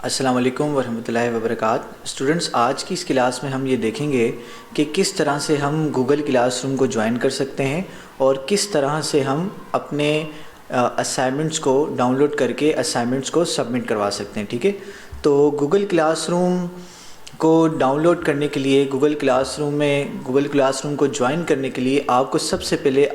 अस्सलाम वालेकुम वरहमतुल्लाहि वबरकात। स्टूडेंट्स, आज की इस क्लास में हम ये देखेंगे कि किस तरह से हम गूगल क्लासरूम को ज्वाइन कर सकते हैं और किस तरह से हम अपने असाइनमेंट्स को डाउनलोड करके असाइनमेंट्स को सबमिट करवा सकते हैं। ठीक है, तो गूगल क्लासरूम को डाउनलोड करने के लिए गूगल क्लासरूम को ज्वाइन करने के लिए आपको सबसे पहले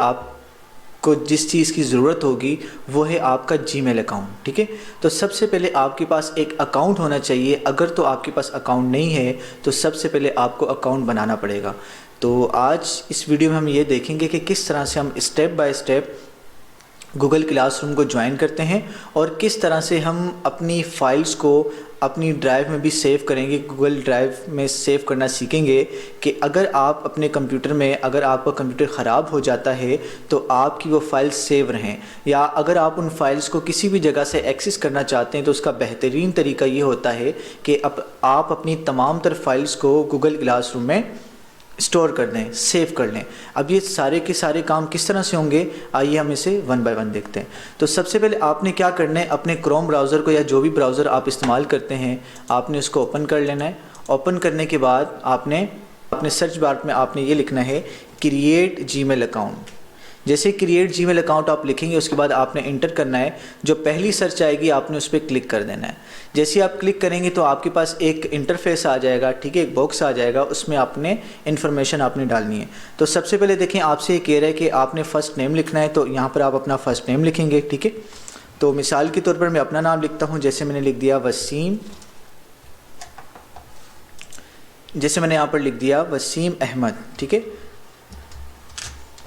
को जिस चीज़ की ज़रूरत होगी वो है आपका जीमेल अकाउंट। ठीक है, तो सबसे पहले आपके पास एक अकाउंट होना चाहिए। अगर तो आपके पास अकाउंट नहीं है तो सबसे पहले आपको अकाउंट बनाना पड़ेगा। तो आज इस वीडियो में हम ये देखेंगे कि किस तरह से हम step by step Google classroom को ज्वाइन करते हैं और किस तरह से हम अपनी फ़ाइल्स को अपनी ड्राइव में भी सेव करेंगे। गूगल ड्राइव में सेव करना सीखेंगे कि अगर आप अपने कंप्यूटर में अगर आपका कंप्यूटर ख़राब हो जाता है तो आपकी वो फ़ाइल सेव रहें, या अगर आप उन फाइल्स को किसी भी जगह से एक्सेस करना चाहते हैं तो उसका बेहतरीन तरीका ये होता है कि आप अपनी तमाम तर फाइल्स को गूगल क्लासरूम में स्टोर कर दें, सेव कर लें। अब ये सारे के सारे काम किस तरह से होंगे, आइए हम इसे वन बाय वन देखते हैं। तो सबसे पहले आपने क्या करना है, अपने क्रोम ब्राउज़र को या जो भी ब्राउज़र आप इस्तेमाल करते हैं आपने उसको ओपन कर लेना है। ओपन करने के बाद आपने अपने सर्च बार में आपने ये लिखना है क्रिएट जीमेल अकाउंट। जैसे क्रिएट जीमेल अकाउंट आप लिखेंगे उसके बाद आपने इंटर करना है। जो पहली सर्च आएगी आपने उस पर क्लिक कर देना है। जैसे ही आप क्लिक करेंगे तो आपके पास एक इंटरफेस आ जाएगा। ठीक है, एक बॉक्स आ जाएगा, उसमें आपने इन्फॉर्मेशन आपने डालनी है। तो सबसे पहले देखें, आपसे ये कह रहा है कि आपने फ़र्स्ट नेम लिखना है, तो यहाँ पर आप अपना फ़र्स्ट नेम लिखेंगे। ठीक है, तो मिसाल के तौर पर मैं अपना नाम लिखता हूँ। जैसे मैंने लिख दिया वसीम, जैसे मैंने यहाँ पर लिख दिया वसीम अहमद। ठीक है,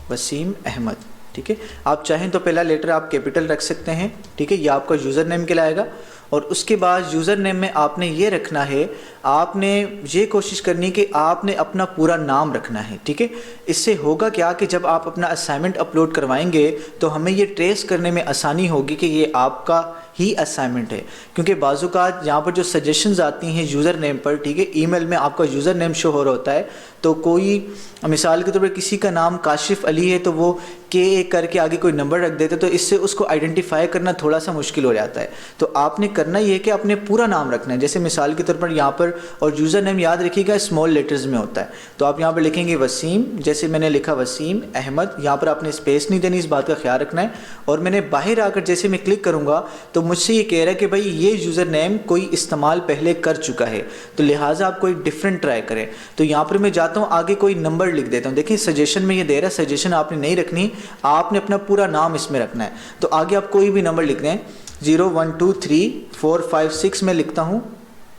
वसीम अहमद। ठीक है, आप चाहें तो पहला लेटर आप कैपिटल रख सकते हैं। ठीक है, ये आपका यूज़र नेम कहलाएगा। और उसके बाद यूज़र नेम में आपने ये रखना है, आपने ये कोशिश करनी है कि आपने अपना पूरा नाम रखना है। ठीक है, इससे होगा क्या कि जब आप अपना असाइनमेंट अपलोड करवाएंगे तो हमें ये ट्रेस करने में आसानी होगी कि ये आपका ही असाइनमेंट है। क्योंकि बाज़ूकात यहाँ पर जो सजेशंस आती हैं यूज़र नेम पर, ठीक है, ईमेल में आपका यूज़र नेम शो हो रहा होता है, तो कोई मिसाल के तौर पर किसी का नाम काशिफ अली है तो वो के करके आगे कोई नंबर रख देते, तो इससे उसको आइडेंटिफाई करना थोड़ा सा मुश्किल हो जाता है। तो आपने करना ये है कि अपने पूरा नाम रखना है। जैसे मिसाल के तौर पर यहाँ पर, और यूज़र नेम याद रखिएगा स्मॉल लेटर्स में होता है, तो आप यहाँ पर लिखेंगे वसीम, जैसे मैंने लिखा वसीम अहमद। यहाँ पर आपने स्पेस नहीं देनी, इस बात का ख्याल रखना है। और मैंने बाहर आकर जैसे मैं क्लिक करूँगा तो मुझसे ये कह रहा है कि भाई ये यूज़र नेम कोई इस्तेमाल पहले कर चुका है, तो लिहाजा आप कोई डिफरेंट ट्राई करें। तो यहाँ पर मैं जाता हूँ आगे, कोई नंबर लिख देता हूँ। देखिए सजेशन में ये दे रहा है, सजेशन आपने नहीं रखनी, आपने अपना पूरा नाम इसमें रखना है। तो आगे आप कोई भी नंबर लिख दें, 0 1 2 3 4 5 6 में लिखता हूँ।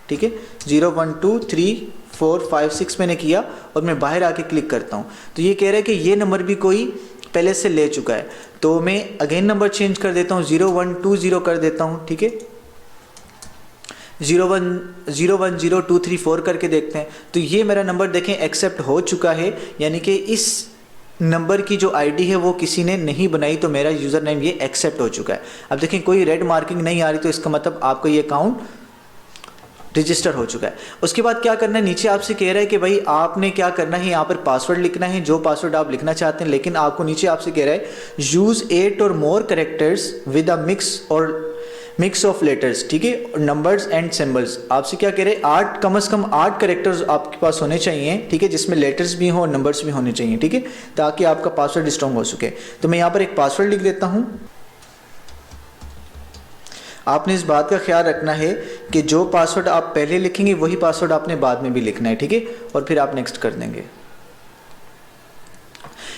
ठीक है, 0 1 2 3 4 5 6 मैंने किया और मैं बाहर आके क्लिक करता हूँ तो ये कह रहा है कि ये नंबर भी कोई पहले से ले चुका है। तो मैं अगेन नंबर चेंज कर देता हूँ, 0 1 2 0 कर देता हूँ। ठीक है, 0 1 0 2 3 4 करके देखते हैं। तो ये मेरा नंबर देखें एक्सेप्ट हो चुका है, यानी कि इस नंबर की जो आईडी है वो किसी ने नहीं बनाई, तो मेरा यूज़र नेम ये एक्सेप्ट हो चुका है। अब देखें कोई रेड मार्किंग नहीं आ रही, तो इसका मतलब आपका ये अकाउंट रजिस्टर हो चुका है। उसके बाद क्या करना है, नीचे आपसे कह रहा है कि भाई आपने क्या करना है, यहाँ पर पासवर्ड लिखना है, जो पासवर्ड आप लिखना चाहते हैं। लेकिन आपको नीचे आपसे कह रहा है यूज़ 8 और more characters with a mix of letters. ठीक है, नंबर्स एंड सिंबल्स। आपसे क्या कह रहे हैं, 8 कम से कम 8 कैरेक्टर्स आपके पास होने चाहिए। ठीक है, जिसमें लेटर्स भी हों और नंबर्स भी होने चाहिए। ठीक है, ताकि आपका पासवर्ड स्ट्रॉन्ग हो सके। तो मैं यहाँ पर एक पासवर्ड लिख देता हूँ। आपने इस बात का ख्याल रखना है कि जो पासवर्ड आप पहले लिखेंगे वही पासवर्ड आपने बाद में भी लिखना है। ठीक है, और फिर आप नेक्स्ट कर देंगे।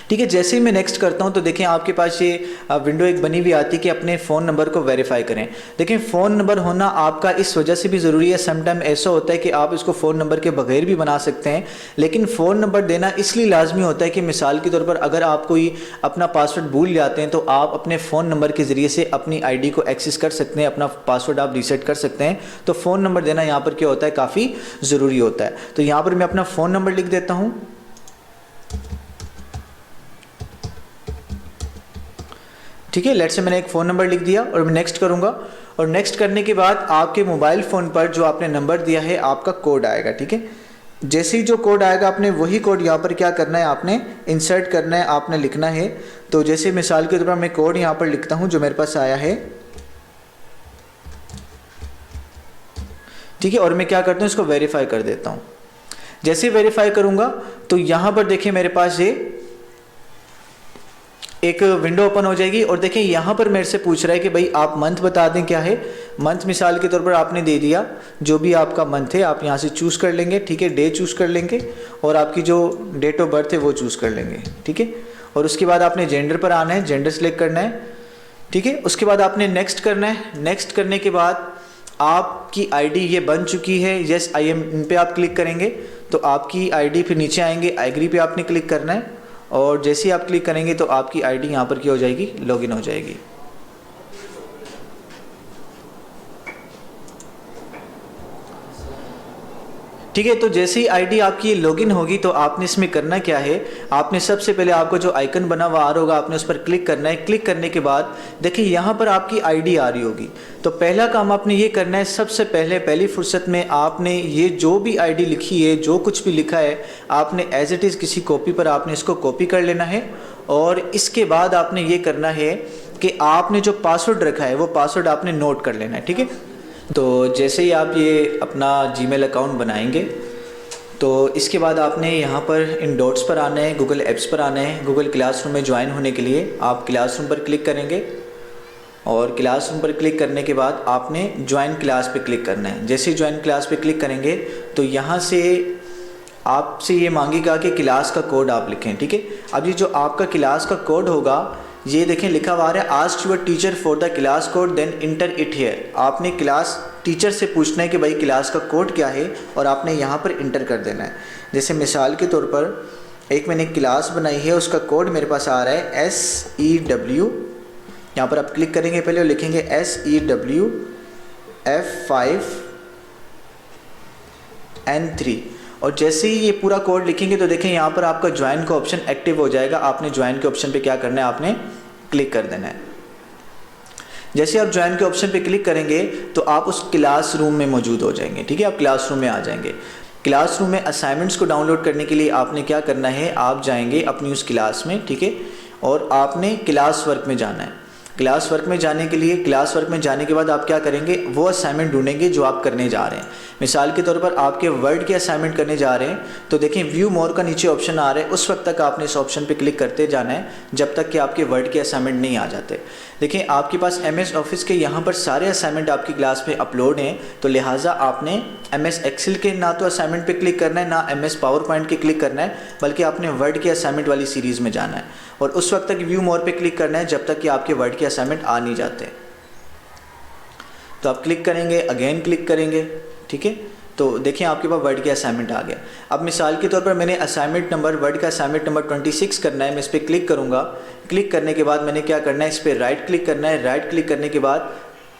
ठीक है, जैसे ही मैं नेक्स्ट करता हूं तो देखें आपके पास ये विंडो एक बनी हुई आती है कि अपने फ़ोन नंबर को वेरीफाई करें। देखें फ़ोन नंबर होना आपका इस वजह से भी ज़रूरी है। समटाइम ऐसा होता है कि आप इसको फ़ोन नंबर के बगैर भी बना सकते हैं, लेकिन फ़ोन नंबर देना इसलिए लाजमी होता है कि मिसाल के तौर पर अगर आप कोई अपना पासवर्ड भूल जाते हैं तो आप अपने फ़ोन नंबर के ज़रिए से अपनी आईडी को एक्सेस कर सकते हैं, अपना पासवर्ड आप रीसेट कर सकते हैं। तो फ़ोन नंबर देना यहाँ पर क्या होता है, काफ़ी ज़रूरी होता है। तो यहाँ पर मैं अपना फ़ोन नंबर लिख देता हूँ। ठीक है, लेट्स से मैंने एक फ़ोन नंबर लिख दिया और मैं नेक्स्ट करूँगा। और नेक्स्ट करने के बाद आपके मोबाइल फ़ोन पर जो आपने नंबर दिया है आपका कोड आएगा। ठीक है, जैसे ही जो कोड आएगा आपने वही कोड यहाँ पर क्या करना है, आपने इंसर्ट करना है, आपने लिखना है। तो जैसे मिसाल के तौर पर मैं कोड यहाँ पर लिखता हूँ जो मेरे पास आया है ठीक है, और मैं क्या करता हूँ, इसको वेरीफाई कर देता हूँ। जैसे वेरीफाई करूँगा तो यहाँ पर देखिए मेरे पास ये एक विंडो ओपन हो जाएगी, और देखिए यहाँ पर मेरे से पूछ रहा है कि भाई आप मंथ बता दें क्या है। मंथ मिसाल के तौर पर आपने दे दिया, जो भी आपका मंथ है आप यहाँ से चूज़ कर लेंगे, ठीक है, डे चूज़ कर लेंगे, और आपकी जो डेट ऑफ बर्थ है वो चूज़ कर लेंगे, ठीक है। और उसके बाद आपने जेंडर पर आना है, जेंडर सेलेक्ट करना है, ठीक है। उसके बाद आपने नेक्स्ट करना है। नेक्स्ट करने के बाद आपकी आईडी ये बन चुकी है, यस आई एम, इन पे आप क्लिक करेंगे तो आपकी आईडी फिर नीचे आएंगे, एग्री पे आपने क्लिक करना है, और जैसे ही आप क्लिक करेंगे तो आपकी आईडी यहाँ पर क्या हो जाएगी, लॉगिन हो जाएगी। ठीक है, तो जैसे ही आईडी आपकी लॉगिन होगी तो आपने इसमें करना क्या है, आपने सबसे पहले आपको जो आइकन बना हुआ आ रहा होगा आपने उस पर क्लिक करना है। क्लिक करने के बाद देखिए यहाँ पर आपकी आईडी आ रही होगी, तो पहला काम आपने ये करना है, सबसे पहले पहली फुर्सत में आपने ये जो भी आईडी लिखी है, जो कुछ भी लिखा है, आपने एज इट इज़ किसी कॉपी पर आपने इसको कॉपी कर लेना है, और इसके बाद आपने ये करना है कि आपने जो पासवर्ड रखा है वो पासवर्ड आपने नोट कर लेना है, ठीक है। तो जैसे ही आप ये अपना जीमेल अकाउंट बनाएंगे तो इसके बाद आपने यहाँ पर इन डॉट्स पर आना है, गूगल एप्स पर आना है। गूगल क्लासरूम में ज्वाइन होने के लिए आप क्लासरूम पर क्लिक करेंगे, और क्लासरूम पर क्लिक करने के बाद आपने ज्वाइन क्लास पे क्लिक करना है। जैसे ही ज्वाइन क्लास पे क्लिक करेंगे तो यहाँ से आपसे ये मांगेगा कि क्लास का कोड आप लिखें, ठीक है। अब ये जो आपका क्लास का कोड होगा, ये देखें लिखा हुआ है, ask your teacher for the class code then enter it here. आपने क्लास टीचर से पूछना है कि भाई क्लास का कोड क्या है, और आपने यहाँ पर इंटर कर देना है। जैसे मिसाल के तौर पर एक मैंने क्लास बनाई है, उसका कोड मेरे पास आ रहा है SEW। यहाँ पर आप क्लिक करेंगे पहले और लिखेंगे SEW F5N3, और जैसे ही ये पूरा कोड लिखेंगे तो देखें यहाँ पर आपका ज्वाइन का ऑप्शन एक्टिव हो जाएगा। आपने ज्वाइन के ऑप्शन पे क्या करना है, आपने क्लिक कर देना है। जैसे आप ज्वाइन के ऑप्शन पे क्लिक करेंगे तो आप उस क्लासरूम में मौजूद हो जाएंगे, ठीक है, आप क्लासरूम में आ जाएंगे। क्लासरूम में असाइनमेंट्स को डाउनलोड करने के लिए आपने क्या करना है, आप जाएंगे अपनी उस क्लास में, ठीक है, और आपने क्लास वर्क में जाना है। क्लास वर्क में जाने के लिए, क्लास वर्क में जाने के बाद आप क्या करेंगे, वो असाइनमेंट ढूंढेंगे जो आप करने जा रहे हैं। मिसाल के तौर पर आपके वर्ड के असाइनमेंट करने जा रहे हैं तो देखें व्यू मोर का नीचे ऑप्शन आ रहा है, उस वक्त तक आपने इस ऑप्शन पे क्लिक करते जाना है जब तक कि आपके वर्ड के असाइनमेंट नहीं आ जाते। देखें आपके पास MS ऑफिस के यहाँ पर सारे असाइनमेंट आपकी क्लास में अपलोड हैं, तो लिहाजा आपने MS एक्सेल के ना तो असाइनमेंट पे क्लिक करना है, ना MS पावर पॉइंट के क्लिक करना है, बल्कि आपने वर्ड के असाइनमेंट वाली सीरीज़ में जाना है, और उस वक्त तक व्यू मोर पे क्लिक करना है जब तक कि आपके वर्ड के असाइनमेंट आ नहीं जाते। तो आप क्लिक करेंगे, अगेन क्लिक करेंगे, ठीक है, तो देखिए आपके पास वर्ड के असाइनमेंट आ गया। अब मिसाल के तौर पर मैंने असाइनमेंट नंबर, वर्ड का असाइनमेंट नंबर 26 करना है, मैं इस पर क्लिक करूँगा। क्लिक करने के बाद मैंने क्या करना है, इस पर राइट क्लिक करना है। राइट क्लिक करने के बाद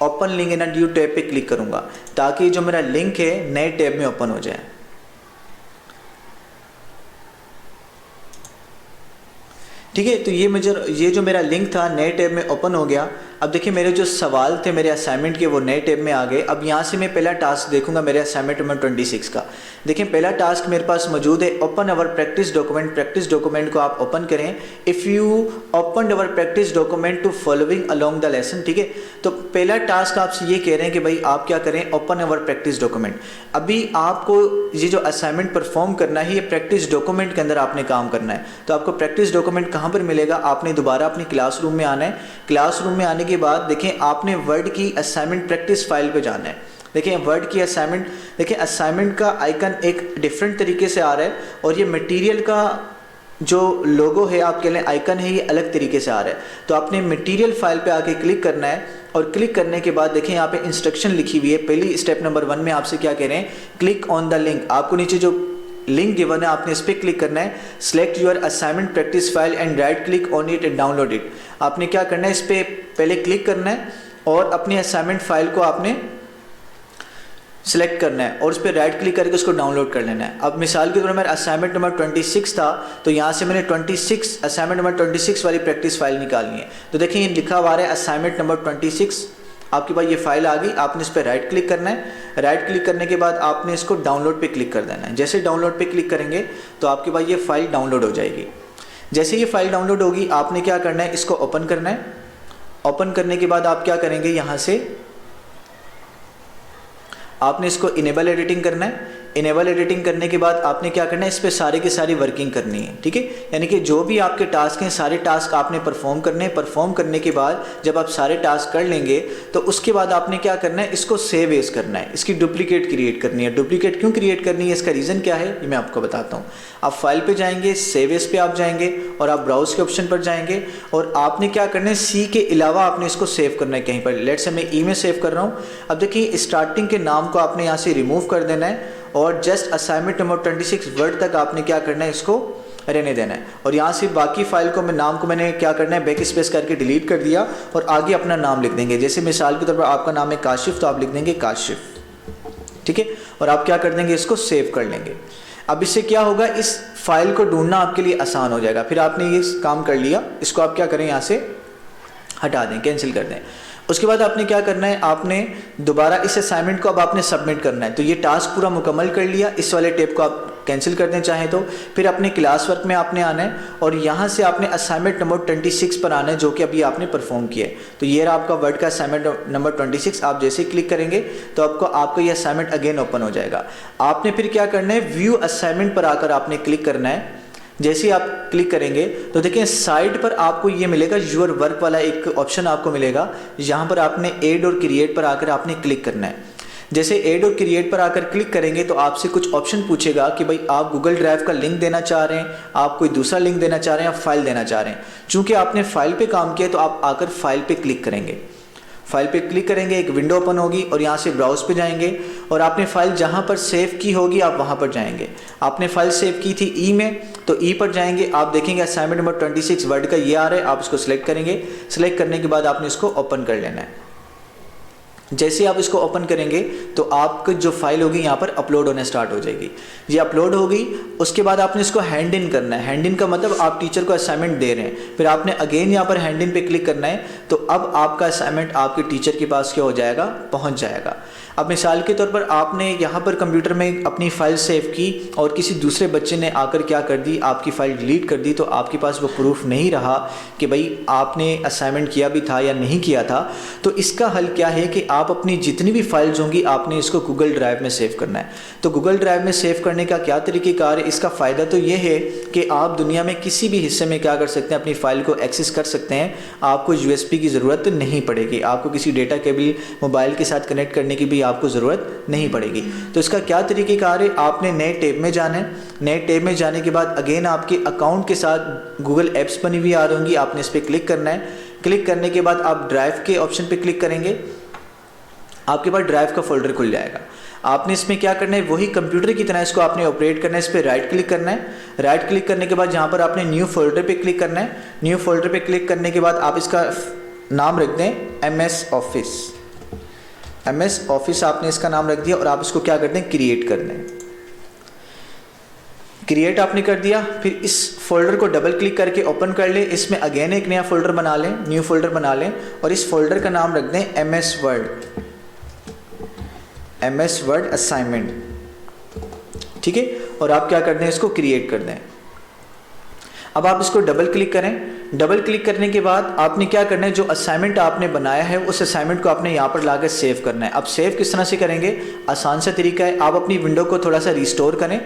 open link in a new tab पे क्लिक करूँगा, ताकि जो मेरा लिंक है नए टैब में ओपन हो जाए। ठीक है, तो ये जो मेरा लिंक था नए टैब में ओपन हो गया। अब देखिए मेरे जो सवाल थे मेरे असाइनमेंट के वो नए टैब में आ गए। अब यहाँ से मैं पहला टास्क देखूंगा मेरे असाइनमेंट नंबर 26 का। देखिए पहला टास्क मेरे पास मौजूद है, open our practice document. Practice document को आप ओपन करें। If you open our practice document to following along the lesson. ठीक है, तो पहला टास्क आपसे ये कह रहे हैं कि भाई आप क्या करें, ओपन अवर प्रैक्टिस डॉक्यूमेंट। अभी आपको ये जो असाइनमेंट परफॉर्म करना है ये प्रैक्टिस डॉक्यूमेंट के अंदर आपने काम करना है। तो आपको प्रैक्टिस डॉक्यूमेंट कहाँ पर मिलेगा, आपने दोबारा अपनी क्लासरूम में आना है। क्लासरूम में आने के बाद देखें आपने वर्ड की असाइनमेंट प्रैक्टिस फाइल पे जाना है। देखें वर्ड की असाइनमेंट, देखें असाइनमेंट का आइकन एक डिफरेंट तरीके से आ रहा है और ये मटेरियल का जो लोगो है आपके लिए आइकन है ये अलग तरीके से आ रहा है। तो आपने मटेरियल फाइल पे आके क्लिक करना है और क्लिक करने के बाद देखें यहाँ पे इंस्ट्रक्शन लिखी हुई है। पहली स्टेप नंबर 1 में आपसे क्या कह रहे हैं, क्लिक ऑन द लिंक। आपको नीचे जो लिंक गिवन है आपने इस पर क्लिक करना है। Select your assignment practice file and right click on it and download it. आपने क्या करना है, इस पर पहले क्लिक करना है और अपनी असाइनमेंट फाइल को आपने सिलेक्ट करना है और उस पर राइट क्लिक करके उसको डाउनलोड कर लेना है। अब मिसाल के तौर पर मेरा असाइनमेंट नंबर 26 था तो यहाँ से मैंने असाइनमेंट नंबर 26 वाली प्रैक्टिस फाइल निकालनी है। तो देखिए ये लिखा हुआ है असाइनमेंट नंबर 26, आपके पास ये फाइल आ गई। आपने इस पर राइट क्लिक करना है। राइट क्लिक करने के बाद आपने इसको डाउनलोड पे क्लिक कर देना है। जैसे डाउनलोड पे क्लिक करेंगे तो आपके पास ये फाइल डाउनलोड हो जाएगी। जैसे ये फाइल डाउनलोड होगी आपने क्या करना है, इसको ओपन करना है। ओपन करने के बाद आप क्या करेंगे, यहाँ से आपने इसको इनेबल एडिटिंग करना है। इनेबल एडिटिंग करने के बाद आपने क्या करना है, इस पर सारे की सारी वर्किंग करनी है, ठीक है। यानी कि जो भी आपके टास्क हैं सारे टास्क आपने परफॉर्म करने हैं। परफॉर्म करने के बाद जब आप सारे टास्क कर लेंगे तो उसके बाद आपने क्या करना है, इसको सेव एज करना है, इसकी डुप्लीकेट क्रिएट करनी है। डुप्लीकेट क्यों क्रिएट करनी है, इसका रीज़न क्या है ये मैं आपको बताता हूँ। आप फाइल पे जाएंगे, सेव एज पे आप जाएंगे और आप ब्राउज के ऑप्शन पर जाएंगे और आपने क्या करना है, सी के अलावा आपने इसको सेव करना है कहीं पर। लेट्स से मैं ई में सेव कर रहा हूँ। अब देखिए स्टार्टिंग के नाम को आपने यहाँ से रिमूव कर देना है और जस्ट असाइनमेंट नंबर 26 वर्ड तक आपने क्या करना है, इसको रहने देना है। और यहाँ से बाकी फाइल को नाम को मैंने क्या करना है, बैक स्पेस करके डिलीट कर दिया और आगे अपना नाम लिख देंगे। जैसे मिसाल के तौर पर आपका नाम है काशिफ, तो आप लिख देंगे काशिफ, ठीक है। और आप क्या कर देंगे, इसको सेव कर लेंगे। अब इससे क्या होगा, इस फाइल को ढूंढना आपके लिए आसान हो जाएगा। फिर आपने ये काम कर लिया, इसको आप क्या करें, यहाँ से हटा दें, कैंसिल कर दें। उसके बाद आपने क्या करना है, आपने दोबारा इस असाइनमेंट को अब आपने सबमिट करना है। तो ये टास्क पूरा मुकम्मल कर लिया, इस वाले टेप को आप कैंसिल कर दें चाहें तो। फिर अपने क्लास वर्क में आपने आना है और यहाँ से आपने असाइनमेंट नंबर 26 पर आना है, जो कि अभी आपने परफॉर्म किया है। तो ये रहा आपका वर्ड का असाइनमेंट नंबर 26। आप जैसे ही क्लिक करेंगे तो आपका ये असाइनमेंट अगेन ओपन हो जाएगा। आपने फिर क्या करना है, व्यू असाइनमेंट पर आकर आपने क्लिक करना है। जैसे ही आप क्लिक करेंगे तो देखिए साइड पर आपको ये मिलेगा, यूर वर्क वाला एक ऑप्शन आपको मिलेगा। यहाँ पर आपने ऐड और क्रिएट पर आकर आपने क्लिक करना है। जैसे ऐड और क्रिएट पर आकर क्लिक करेंगे तो आपसे कुछ ऑप्शन पूछेगा कि भाई आप गूगल ड्राइव का लिंक देना चाह रहे हैं, आप कोई दूसरा लिंक देना चाह रहे हैं, आप फाइल देना चाह रहे हैं। चूँकि आपने फाइल पे काम किया तो आप आकर फाइल पे क्लिक करेंगे। फाइल पे क्लिक करेंगे, एक विंडो ओपन होगी और यहाँ से ब्राउज पे जाएंगे और आपने फाइल जहाँ पर सेव की होगी आप वहाँ पर जाएंगे। आपने फाइल सेव की थी ई में, तो ई पर जाएंगे, आप देखेंगे असाइनमेंट नंबर 26 वर्ड का ये आ रहा है। आप इसको सिलेक्ट करेंगे। सिलेक्ट करने के बाद आपने इसको ओपन कर लेना है। जैसे आप इसको ओपन करेंगे तो आपकी जो फाइल होगी यहाँ पर अपलोड होने स्टार्ट हो जाएगी। ये अपलोड होगी, उसके बाद आपने इसको हैंड इन करना है। हैंड इन का मतलब आप टीचर को असाइनमेंट दे रहे हैं, फिर आपने अगेन यहाँ पर हैंड इन पे क्लिक करना है। तो अब आपका असाइनमेंट आपके टीचर के पास क्या हो जाएगा, पहुँच जाएगा। अब मिसाल के तौर पर आपने यहाँ पर कंप्यूटर में अपनी फ़ाइल सेव की और किसी दूसरे बच्चे ने आकर क्या कर दी, आपकी फ़ाइल डिलीट कर दी, तो आपके पास वो प्रूफ नहीं रहा कि भाई आपने असाइनमेंट किया भी था या नहीं किया था। तो इसका हल क्या है कि आप अपनी जितनी भी फाइल्स होंगी आपने इसको गूगल ड्राइव में सेव करना है। तो गूगल ड्राइव में सेव करने का क्या तरीक़ेकार है, इसका फ़ायदा तो ये है कि आप दुनिया में किसी भी हिस्से में क्या कर सकते हैं, अपनी फ़ाइल को एक्सेस कर सकते हैं। आपको USB की ज़रूरत नहीं पड़ेगी, आपको किसी डेटा केबल मोबाइल के साथ कनेक्ट करने की भी आपको ज़रूरत नहीं पड़ेगी। तो इसका क्या तरीक़ेकार है, आपने नए टैब में जाना है। नए टैब में जाने के बाद अगेन आपके अकाउंट के साथ गूगल एप्स बनी हुई आ रही होंगी, आपने इस पर क्लिक करना है। क्लिक करने के बाद आप ड्राइव के ऑप्शन पे क्लिक करेंगे, आपके पास ड्राइव का फोल्डर खुल जाएगा। आपने इसमें क्या करना है, वही कंप्यूटर की तरह इसको आपने ऑपरेट करना है। इस पर राइट क्लिक करना है। राइट क्लिक करने के बाद यहाँ पर आपने न्यू फोल्डर पे क्लिक करना है। न्यू फोल्डर पे क्लिक करने के बाद आप इसका नाम रख दें MS ऑफिस। MS ऑफिस आपने इसका नाम रख दिया और आप इसको क्या कर दें, क्रिएट कर दें। क्रिएट आपने कर दिया, फिर इस फोल्डर को डबल क्लिक करके ओपन कर ले। इसमें अगेन एक नया फोल्डर बना लें, न्यू फोल्डर बना लें और इस फोल्डर का नाम रख दें MS word, MS word assignment, ठीक है। और आप क्या कर दें, इसको क्रिएट कर दें। अब आप इसको डबल क्लिक करें। डबल क्लिक करने के बाद आपने क्या करना है, जो असाइनमेंट आपने बनाया है उस असाइनमेंट को आपने यहाँ पर लाकर सेव करना है। अब सेव किस तरह से करेंगे, आसान सा तरीका है। आप अपनी विंडो को थोड़ा सा रिस्टोर करें,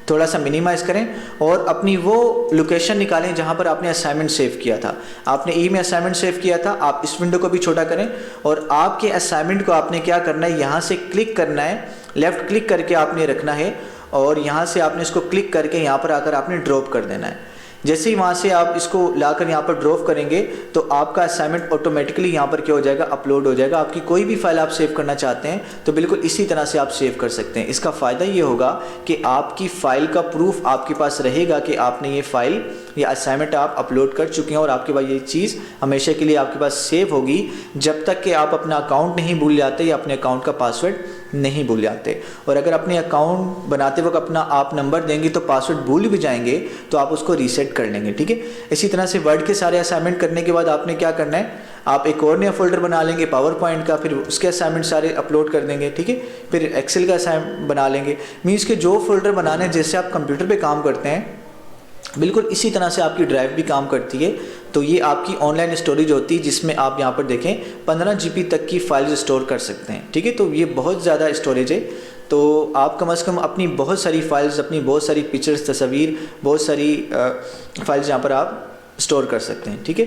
थोड़ा सा मिनिमाइज करें और अपनी वो लोकेशन निकालें जहाँ पर आपने असाइनमेंट सेव किया था। आपने ई में असाइनमेंट सेव किया था, आप इस विंडो को भी छोटा करें और आपके असाइनमेंट को आपने क्या करना है, यहाँ से क्लिक करना है, लेफ़्ट क्लिक करके आपने रखना है और यहाँ से आपने इसको क्लिक करके यहाँ पर आकर आपने ड्रॉप कर देना है। जैसे ही वहाँ से आप इसको लाकर यहाँ पर ड्रॉप करेंगे तो आपका असाइनमेंट ऑटोमेटिकली यहाँ पर क्या हो जाएगा, अपलोड हो जाएगा। आपकी कोई भी फाइल आप सेव करना चाहते हैं तो बिल्कुल इसी तरह से आप सेव कर सकते हैं। इसका फ़ायदा ये होगा कि आपकी फ़ाइल का प्रूफ आपके पास रहेगा कि आपने ये फ़ाइल या असाइनमेंट आप अपलोड कर चुके हैं और आपके पास ये चीज़ हमेशा के लिए आपके पास सेव होगी जब तक कि आप अपना अकाउंट नहीं भूल जाते या अपने अकाउंट का पासवर्ड नहीं भूल जाते। और अगर अपने अकाउंट बनाते वक्त अपना आप नंबर देंगे तो पासवर्ड भूल भी जाएंगे तो आप उसको रीसेट कर लेंगे, ठीक है। इसी तरह से वर्ड के सारे असाइनमेंट करने के बाद आपने क्या करना है, आप एक और नया फोल्डर बना लेंगे पावर पॉइंट का, फिर उसके असाइनमेंट सारे अपलोड कर देंगे, ठीक है। फिर एक्सेल का असाइनमेंट बना लेंगे। मीन्स के जो फोल्डर बनाने जैसे आप कंप्यूटर पे काम करते हैं बिल्कुल इसी तरह से आपकी ड्राइव भी काम करती है। तो ये आपकी ऑनलाइन स्टोरेज होती है, जिसमें आप यहाँ पर देखें 15 GB तक की फाइल्स स्टोर कर सकते हैं। ठीक है, तो ये बहुत ज़्यादा स्टोरेज है। तो आप कम से कम अपनी बहुत सारी फाइल्स, अपनी बहुत सारी पिक्चर्स, तस्वीर, बहुत सारी फाइल्स यहाँ पर आप स्टोर कर सकते हैं। ठीक है।